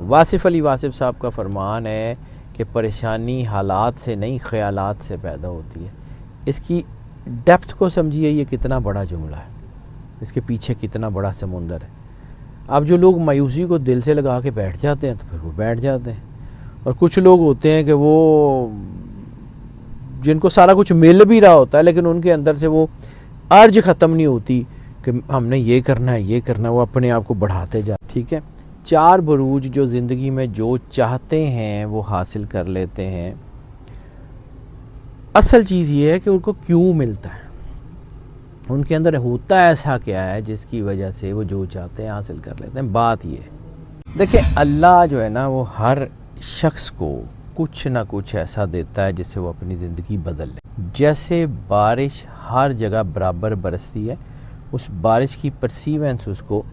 वासिफ़ अली वासिफ़ साहब का फरमान है कि परेशानी हालात से नहीं ख़यालात से पैदा होती है। इसकी डेप्थ को समझिए, ये कितना बड़ा जुमला है, इसके पीछे कितना बड़ा समुंदर है। अब जो लोग मायूसी को दिल से लगा के बैठ जाते हैं तो फिर वो बैठ जाते हैं, और कुछ लोग होते हैं कि वो जिनको सारा कुछ मिल भी रहा होता है लेकिन उनके अंदर से वो अर्ज ख़त्म नहीं होती कि हमने ये करना है, ये करना है, वो अपने आप को बढ़ाते जा। ठीक है, 4 बुरूज जो ज़िंदगी में जो चाहते हैं वो हासिल कर लेते हैं। असल चीज़ ये है कि उनको क्यों मिलता है, उनके अंदर होता ऐसा क्या है जिसकी वजह से वो जो चाहते हैं हासिल कर लेते हैं। बात ये है, देखिए अल्लाह जो है ना वो हर शख्स को कुछ ना कुछ ऐसा देता है जिससे वो अपनी ज़िंदगी बदल ले। जैसे बारिश हर जगह बराबर बरसती है, उस बारिश की परसीवेंस उसको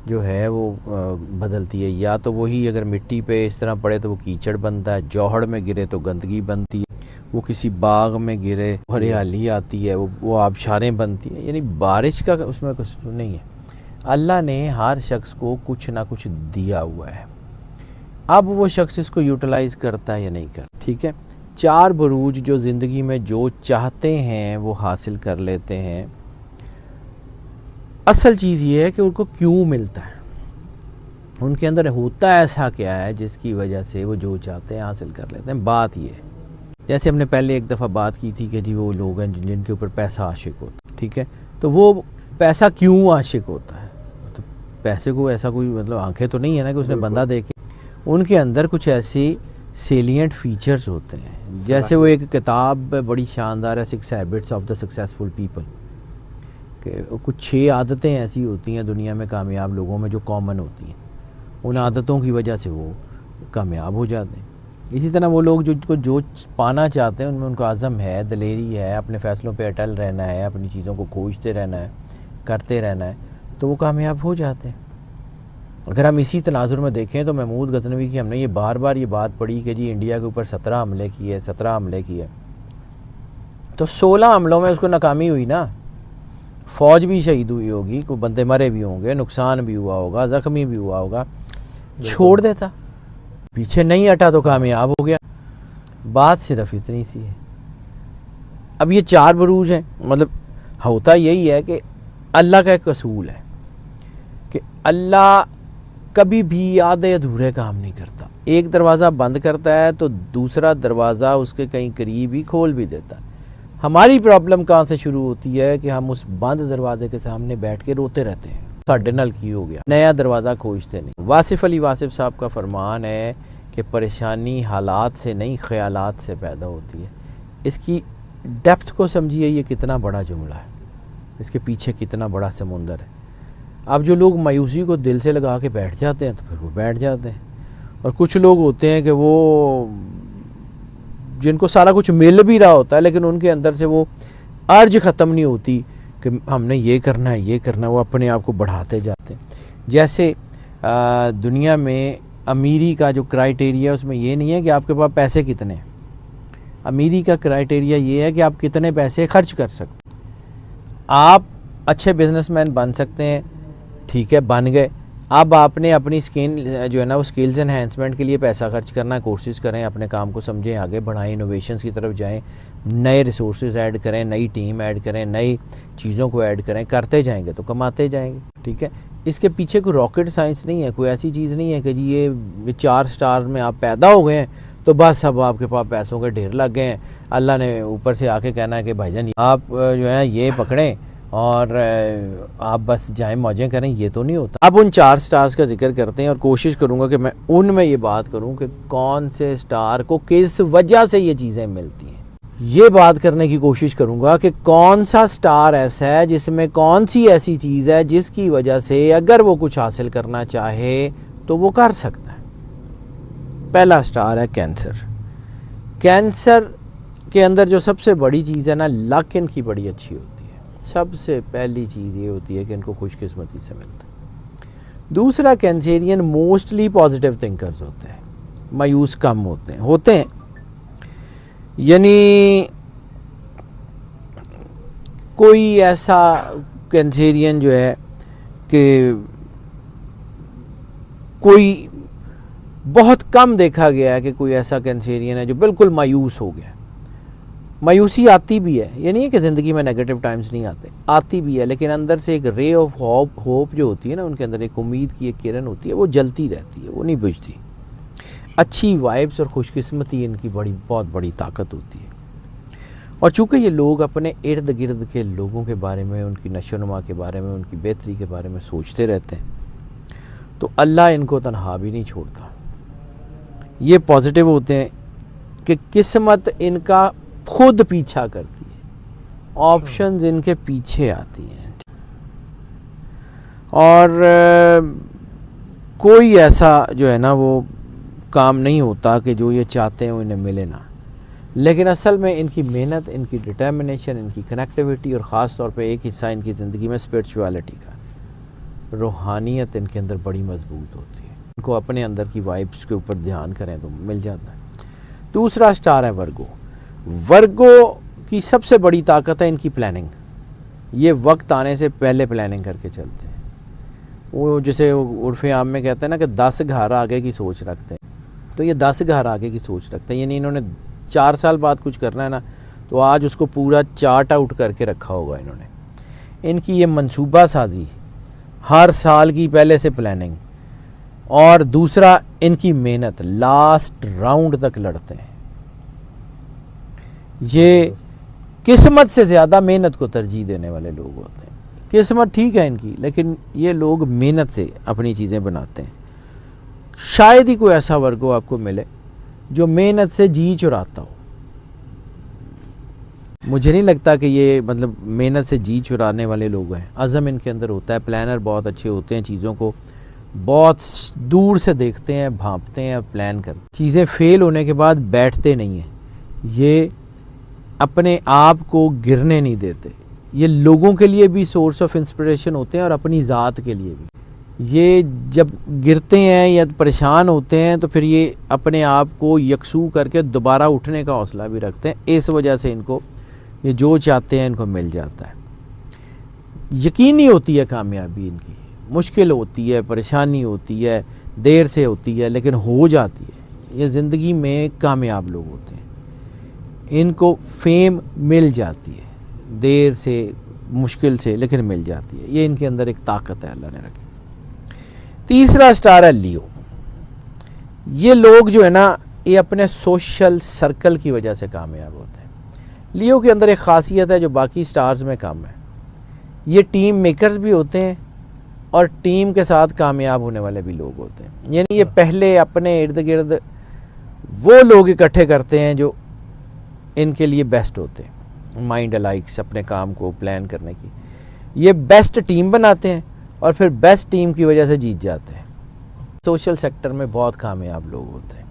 जो है वो बदलती है। या तो वही अगर मिट्टी पे इस तरह पड़े तो वो कीचड़ बनता है, जौहड़ में गिरे तो गंदगी बनती है, वो किसी बाग में गिरे हरियाली आती है, वो आबशारें बनती है। यानी बारिश का उसमें कुछ नहीं है। अल्लाह ने हर शख्स को कुछ ना कुछ दिया हुआ है, अब वो शख्स इसको यूटिलाइज़ करता है या नहीं करता। ठीक है, 4 बुरूज जो ज़िंदगी में जो चाहते हैं वो हासिल कर लेते हैं। असल चीज़ ये है कि उनको क्यों मिलता है, उनके अंदर होता ऐसा क्या है जिसकी वजह से वो जो चाहते हैं हासिल कर लेते हैं। बात ये है, जैसे हमने पहले एक दफ़ा बात की थी कि जी वो लोग हैं जिनके ऊपर पैसा आशिक होता है। ठीक है, तो वो पैसा क्यों आशिक होता है, तो पैसे को ऐसा कोई मतलब आंखें तो नहीं है ना कि उसने बंदा देखे। उनके अंदर कुछ ऐसी सेलिएंट फीचर्स होते हैं, जैसे वो एक किताब बड़ी शानदार है, 6 habits of the successful people, कि कुछ 6 आदतें ऐसी होती हैं दुनिया में कामयाब लोगों में जो कॉमन होती हैं, उन आदतों की वजह से वो कामयाब हो जाते हैं। इसी तरह वो लोग जो पाना चाहते हैं उनमें उनका अज़म है, दिलेरी है, अपने फ़ैसलों पे अटल रहना है, अपनी चीज़ों को खोजते रहना है, करते रहना है, तो वो कामयाब हो जाते हैं। अगर हम इसी तनाजुर में देखें तो महमूद गज़नवी की हमने ये बार बार ये बात पढ़ी कि जी इंडिया के ऊपर 17 हमले किए, 17 हमले किए, तो 16 हमलों में उसको नाकामी हुई ना। फ़ौज भी शहीद हुई होगी, कोई बंदे मरे भी होंगे, नुकसान भी हुआ होगा, ज़ख्मी भी हुआ होगा, छोड़ देता, पीछे नहीं हटा तो कामयाब हो गया। बात सिर्फ इतनी सी है। अब ये 4 बुरूज हैं, मतलब होता यही है कि अल्लाह का एक असूल है कि अल्लाह कभी भी आधे अधूरे काम नहीं करता। एक दरवाज़ा बंद करता है तो दूसरा दरवाज़ा उसके कहीं करीब ही खोल भी देता है। हमारी प्रॉब्लम कहाँ से शुरू होती है कि हम उस बंद दरवाजे के सामने बैठ के रोते रहते हैं, साढ़े नल की हो गया, नया दरवाज़ा खोजते नहीं। वासिफ़ अली वासिफ़ साहब का फरमान है कि परेशानी हालात से नहीं ख़यालात से पैदा होती है। इसकी डेप्थ को समझिए, ये कितना बड़ा जुमला है, इसके पीछे कितना बड़ा समुंदर है। अब जो लोग मायूसी को दिल से लगा के बैठ जाते हैं तो फिर वो बैठ जाते हैं, और कुछ लोग होते हैं कि वो जिनको सारा कुछ मिल भी रहा होता है लेकिन उनके अंदर से वो अर्ज ख़त्म नहीं होती कि हमने ये करना है, ये करना है, वो अपने आप को बढ़ाते जाते हैं। जैसे दुनिया में अमीरी का जो क्राइटेरिया उसमें ये नहीं है कि आपके पास पैसे कितने हैं, अमीरी का क्राइटेरिया ये है कि आप कितने पैसे खर्च कर सकते। आप अच्छे बिजनेसमैन बन सकते हैं, ठीक है, बन गए। अब आपने अपनी स्किल जो है ना वो स्किल्स एनहेंसमेंट के लिए पैसा खर्च करना, कोशिश करें, अपने काम को समझें, आगे बढ़ाएं, इनोवेशंस की तरफ जाएं, नए रिसोर्सेज ऐड करें, नई टीम ऐड करें, नई चीज़ों को ऐड करें, करते जाएंगे तो कमाते जाएंगे। ठीक है, इसके पीछे कोई रॉकेट साइंस नहीं है, कोई ऐसी चीज़ नहीं है कि जी ये 4 स्टार में आप पैदा हो गए हैं तो बस अब आपके पास पैसों के ढेर लग गए हैं। अल्लाह ने ऊपर से आके कहना है कि भाईजान आप जो है ना ये पकड़ें और आप बस जाएं मौजें करें, ये तो नहीं होता। अब उन 4 स्टार्स का जिक्र करते हैं और कोशिश करूंगा कि मैं उनमें ये बात करूं कि कौन से स्टार को किस वजह से ये चीज़ें मिलती हैं। ये बात करने की कोशिश करूंगा कि कौन सा स्टार ऐसा है जिसमें कौन सी ऐसी चीज़ है जिसकी वजह से अगर वो कुछ हासिल करना चाहे तो वो कर सकता है। पहला स्टार है कैंसर। कैंसर के अंदर जो सबसे बड़ी चीज़ है ना, लक इनकी बड़ी अच्छी होती है। सबसे पहली चीज़ ये होती है कि इनको खुशकिस्मती से मिलता है। दूसरा, कैंसेरियन मोस्टली पॉजिटिव थिंकर्स होते हैं, मायूस कम होते हैं। यानी कोई ऐसा कैंसेरियन जो है कि कोई बहुत कम देखा गया है कि कोई ऐसा कैंसेरियन है जो बिल्कुल मायूस हो गया। मायूसी आती भी है, ये नहीं है कि ज़िंदगी में नेगेटिव टाइम्स नहीं आते, आती भी है, लेकिन अंदर से एक रे ऑफ होप जो होती है ना, उनके अंदर एक उम्मीद की एक किरण होती है, वो जलती रहती है, वो नहीं बुझती। अच्छी वाइब्स और खुशकिस्मती इनकी बहुत बड़ी ताकत होती है। और चूँकि ये लोग अपने इर्द गिर्द के लोगों के बारे में, उनकी नशोनुमा के बारे में, उनकी बेहतरी के बारे में सोचते रहते हैं, तो अल्लाह इनको तन्हा भी नहीं छोड़ता। ये पॉजिटिव होते हैं कि किस्मत इनका खुद पीछा करती है, ऑप्शंस इनके पीछे आती हैं, और कोई ऐसा जो है ना वो काम नहीं होता कि जो ये चाहते हैं वो इन्हें मिले ना। लेकिन असल में इनकी मेहनत, इनकी डिटर्मिनेशन, इनकी कनेक्टिविटी और ख़ास तौर पे एक हिस्सा इनकी ज़िंदगी में स्पिरिचुअलिटी का, रूहानियत इनके अंदर बड़ी मजबूत होती है। इनको अपने अंदर की वाइब्स के ऊपर ध्यान करें तो मिल जाता है। दूसरा स्टार है वर्गो। वर्गो की सबसे बड़ी ताकत है इनकी प्लानिंग। ये वक्त आने से पहले प्लानिंग करके चलते हैं। वो जैसे उर्फ़े आम में कहते हैं ना कि 10 घर आगे की सोच रखते हैं, तो ये 10 घर आगे की सोच रखते हैं। यानी इन्होंने 4 साल बाद कुछ करना है ना, तो आज उसको पूरा चार्ट आउट करके रखा होगा इन्होंने। इनकी ये मंसूबा साजी, हर साल की पहले से प्लानिंग, और दूसरा इनकी मेहनत, लास्ट राउंड तक लड़ते हैं। ये किस्मत से ज़्यादा मेहनत को तरजीह देने वाले लोग होते हैं। किस्मत ठीक है इनकी, लेकिन ये लोग मेहनत से अपनी चीज़ें बनाते हैं। शायद ही कोई ऐसा वर्ग आपको मिले जो मेहनत से जी चुराता हो। मुझे नहीं लगता कि ये मतलब मेहनत से जी चुराने वाले लोग हैं। अज़म इनके अंदर होता है, प्लानर बहुत अच्छे होते हैं, चीज़ों को बहुत दूर से देखते हैं, भांपते हैं, प्लान करते हैं। चीज़ें फेल होने के बाद बैठते नहीं हैं, ये अपने आप को गिरने नहीं देते। ये लोगों के लिए भी सोर्स ऑफ इंस्पिरेशन होते हैं और अपनी ज़ात के लिए भी। ये जब गिरते हैं या परेशान होते हैं तो फिर ये अपने आप को यकसू करके दोबारा उठने का हौसला भी रखते हैं। इस वजह से इनको ये जो चाहते हैं इनको मिल जाता है। यकीनी होती है कामयाबी इनकी, मुश्किल होती है, परेशानी होती है, देर से होती है, लेकिन हो जाती है। ये ज़िंदगी में कामयाब लोग होते हैं, इनको फेम मिल जाती है, देर से, मुश्किल से, लेकिन मिल जाती है। ये इनके अंदर एक ताकत है अल्लाह ने रखी। तीसरा स्टार है लियो। ये लोग जो है ना, ये अपने सोशल सर्कल की वजह से कामयाब होते हैं। लियो के अंदर एक ख़ासियत है जो बाकी स्टार्स में कम है। ये टीम मेकर्स भी होते हैं और टीम के साथ कामयाब होने वाले भी लोग होते हैं। यानी ये पहले अपने इर्द गिर्द वो लोग इकट्ठे करते हैं जो इनके लिए बेस्ट होते हैं, माइंड अलाइक्स, अपने काम को प्लान करने की। ये बेस्ट टीम बनाते हैं और फिर बेस्ट टीम की वजह से जीत जाते हैं। सोशल सेक्टर में बहुत कामयाब लोग होते हैं।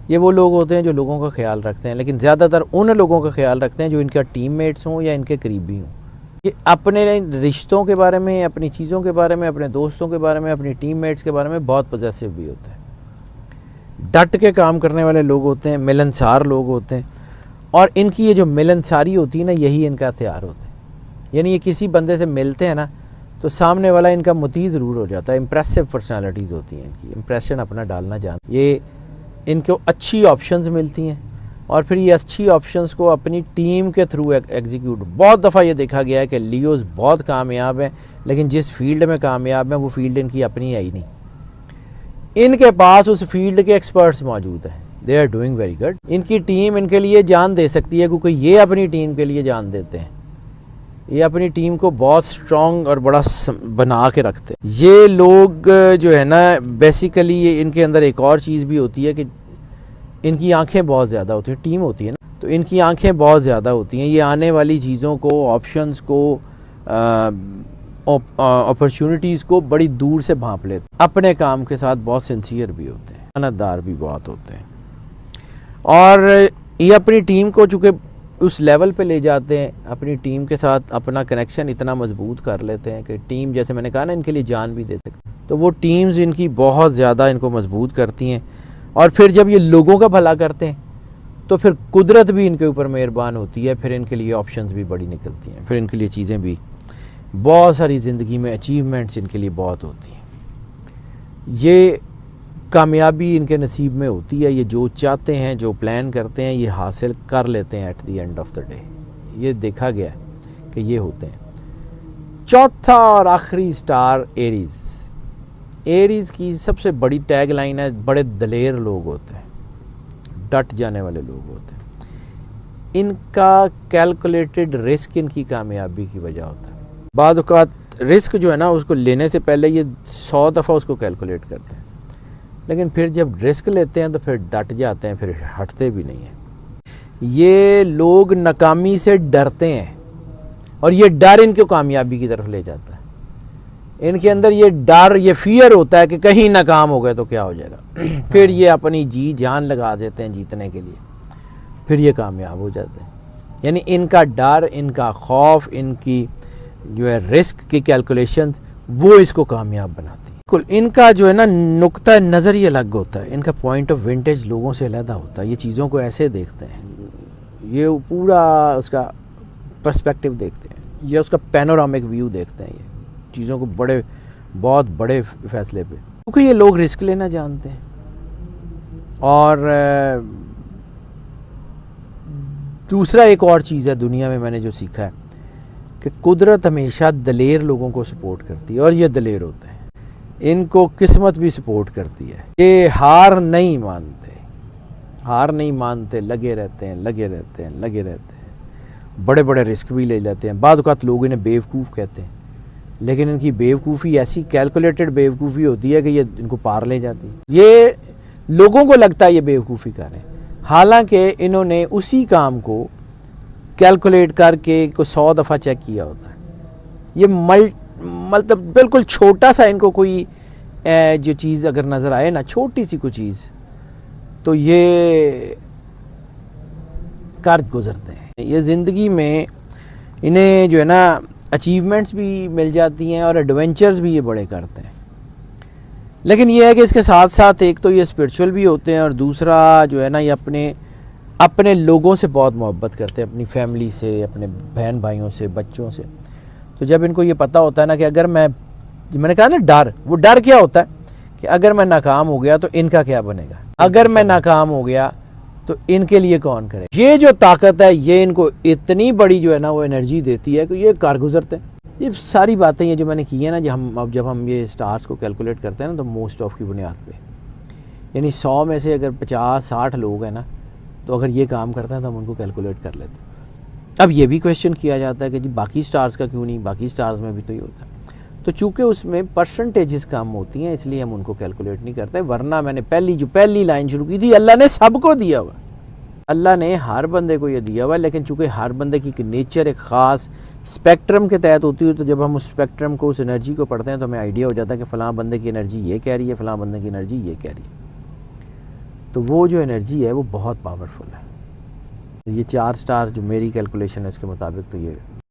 ये वो लोग होते हैं जो लोगों का ख्याल रखते हैं, लेकिन ज़्यादातर उन लोगों का ख्याल रखते हैं जो इनका टीममेट्स हों या इनके करीबी हों। ये अपने रिश्तों के बारे में, अपनी चीज़ों के बारे में, अपने दोस्तों के बारे में, अपनी टीममेट्स के बारे में बहुत पॉजिटिव भी होते हैं। डट के काम करने वाले लोग होते हैं, मिलनसार लोग होते हैं, और इनकी ये जो मिलनसारी होती है ना, यही इनका हथियार होता है। यानी ये किसी बंदे से मिलते हैं ना तो सामने वाला इनका मुती ज़रूर हो जाता है। इम्प्रेसिव पर्सनालिटीज़ होती हैं इनकी, इम्प्रेशन अपना डालना जानते। ये इनको अच्छी ऑप्शंस मिलती हैं और फिर ये अच्छी ऑप्शंस को अपनी टीम के थ्रू एग्जीक्यूट। बहुत दफ़ा ये देखा गया है कि लियोज़ बहुत कामयाब हैं, लेकिन जिस फील्ड में कामयाब हैं वो फील्ड इनकी अपनी है ही नहीं। इनके पास उस फील्ड के एक्सपर्ट्स मौजूद हैं, they are doing very good. इनकी टीम इनके लिए जान दे सकती है, क्योंकि ये अपनी टीम के लिए जान देते हैं। ये अपनी टीम को बहुत स्ट्रॉन्ग और बड़ा बना के रखते हैं। ये लोग जो है ना, बेसिकली ये इनके अंदर एक और चीज़ भी होती है कि इनकी आंखें बहुत ज़्यादा होती हैं। टीम होती है ना, तो इनकी आंखें बहुत ज़्यादा होती हैं। ये आने वाली चीज़ों को, ऑप्शंस को, अपॉर्चुनिटीज़ को बड़ी दूर से भांप लेते हैं। अपने काम के साथ बहुत सिंसियर भी होते हैं, मेहनतदार भी बहुत होते हैं, और ये अपनी टीम को चूँकि उस लेवल पे ले जाते हैं, अपनी टीम के साथ अपना कनेक्शन इतना मजबूत कर लेते हैं कि टीम, जैसे मैंने कहा ना, इनके लिए जान भी दे सकते हैं। तो वो टीम्स इनकी बहुत ज़्यादा इनको मजबूत करती हैं। और फिर जब ये लोगों का भला करते हैं तो फिर कुदरत भी इनके ऊपर मेहरबान होती है, फिर इनके लिए ऑप्शंस भी बड़ी निकलती हैं, फिर इनके लिए चीज़ें भी बहुत सारी ज़िंदगी में, अचीवमेंट्स इनके लिए बहुत होती हैं। ये कामयाबी इनके नसीब में होती है, ये जो चाहते हैं, जो प्लान करते हैं, ये हासिल कर लेते हैं at the end of the day. ये देखा गया है कि ये होते हैं। चौथा और आखिरी स्टार एरीज। एरीज की सबसे बड़ी टैग लाइन है, बड़े दलेर लोग होते हैं, डट जाने वाले लोग होते हैं। इनका कैलकुलेटेड रिस्क इनकी कामयाबी की वजह होता है। बाद औक़ात रिस्क जो है ना, उसको लेने से पहले ये 100 दफ़ा उसको कैलकुलेट करते हैं, लेकिन फिर जब रिस्क लेते हैं तो फिर डट जाते हैं, फिर हटते भी नहीं हैं। ये लोग नाकामी से डरते हैं और ये डर इनको कामयाबी की तरफ ले जाता है। इनके अंदर ये डर, ये फियर होता है कि कहीं नाकाम हो गए तो क्या हो जाएगा। फिर ये अपनी जी जान लगा देते हैं जीतने के लिए, फिर ये कामयाब हो जाते हैं। यानी इनका डर, इनका खौफ, इनकी जो है रिस्क की कैलकुलेशन, वो इसको कामयाब बनाती है। कुल इनका जो है ना नुक्ता नज़र ही अलग होता है, इनका पॉइंट ऑफ विंटेज लोगों से अलग होता है। ये चीज़ों को ऐसे देखते हैं, ये पूरा उसका पर्सपेक्टिव देखते हैं, ये उसका पैनोरामिक व्यू देखते हैं, ये चीज़ों को बहुत बड़े फैसले पे, क्योंकि ये लोग रिस्क लेना जानते हैं। और दूसरा एक और चीज़ है दुनिया में मैंने जो सीखा है कि कुदरत हमेशा दलेर लोगों को सपोर्ट करती है, और ये दलेर होते हैं। इनको किस्मत भी सपोर्ट करती है। ये हार नहीं मानते, लगे रहते हैं, बड़े बड़े रिस्क भी ले लेते हैं। बाद औक़ात लोग इन्हें बेवकूफ़ कहते हैं, लेकिन इनकी बेवकूफ़ी ऐसी कैलकुलेटेड बेवकूफ़ी होती है कि ये इनको पार ले जाती है। ये लोगों को लगता है ये बेवकूफ़ी कर रहे हैं, हालांकि इन्होंने उसी काम को कैलकुलेट करके को 100 दफ़ा चेक किया होता है। ये मतलब बिल्कुल छोटा सा इनको कोई जो चीज़ अगर नज़र आए ना, छोटी सी कोई चीज़, तो ये कर गुज़रते हैं। ये ज़िंदगी में इन्हें जो है ना अचीवमेंट्स भी मिल जाती हैं और एडवेंचर्स भी ये बड़े करते हैं। लेकिन ये है कि इसके साथ साथ एक तो ये स्पिरिचुअल भी होते हैं, और दूसरा जो है ना ये अपने लोगों से बहुत मोहब्बत करते हैं, अपनी फैमिली से, अपने बहन भाइयों से, बच्चों से। तो जब इनको ये पता होता है ना कि अगर मैंने कहा ना डर, वो डर क्या होता है कि अगर मैं नाकाम हो गया तो इनका क्या बनेगा, अगर मैं नाकाम हो गया तो इनके लिए कौन करे। ये जो ताकत है ये इनको इतनी बड़ी जो है ना वो एनर्जी देती है कि ये कार गुजरते हैं। ये सारी बातें ये जो मैंने की है ना, जब हम ये स्टार्स को कैलकुलेट करते हैं ना, तो मोस्ट ऑफ की बुनियाद पे, यानी 100 में से अगर 50-60 लोग हैं ना, तो अगर ये काम करते हैं तो हम उनको कैलकुलेट कर लेते हैं। अब ये भी क्वेश्चन किया जाता है कि जी बाकी स्टार्स का क्यों नहीं, बाकी स्टार्स में भी तो ये होता है। तो चूँकि उसमें परसेंटेजेस कम होती हैं, इसलिए हम उनको कैलकुलेट नहीं करते। वरना मैंने पहली लाइन शुरू की थी, अल्लाह ने सबको दिया हुआ, अल्लाह ने हर बंदे को ये दिया हुआ है। लेकिन चूँकि हर बंदे की एक नेचर एक ख़ास स्पेक्ट्रम के तहत होती है, तो जब हम उस स्पेक्ट्रम को, उस एनर्जी को पढ़ते हैं, तो हमें आइडिया हो जाता है कि फ़लाँ बंदे की एनर्जी ये कह रही है, फ़लाँ बंदे की एनर्जी ये कह रही है। तो वो जो एनर्जी है वो बहुत पावरफुल है। ये 4 स्टार जो मेरी कैलकुलेशन है उसके मुताबिक, तो ये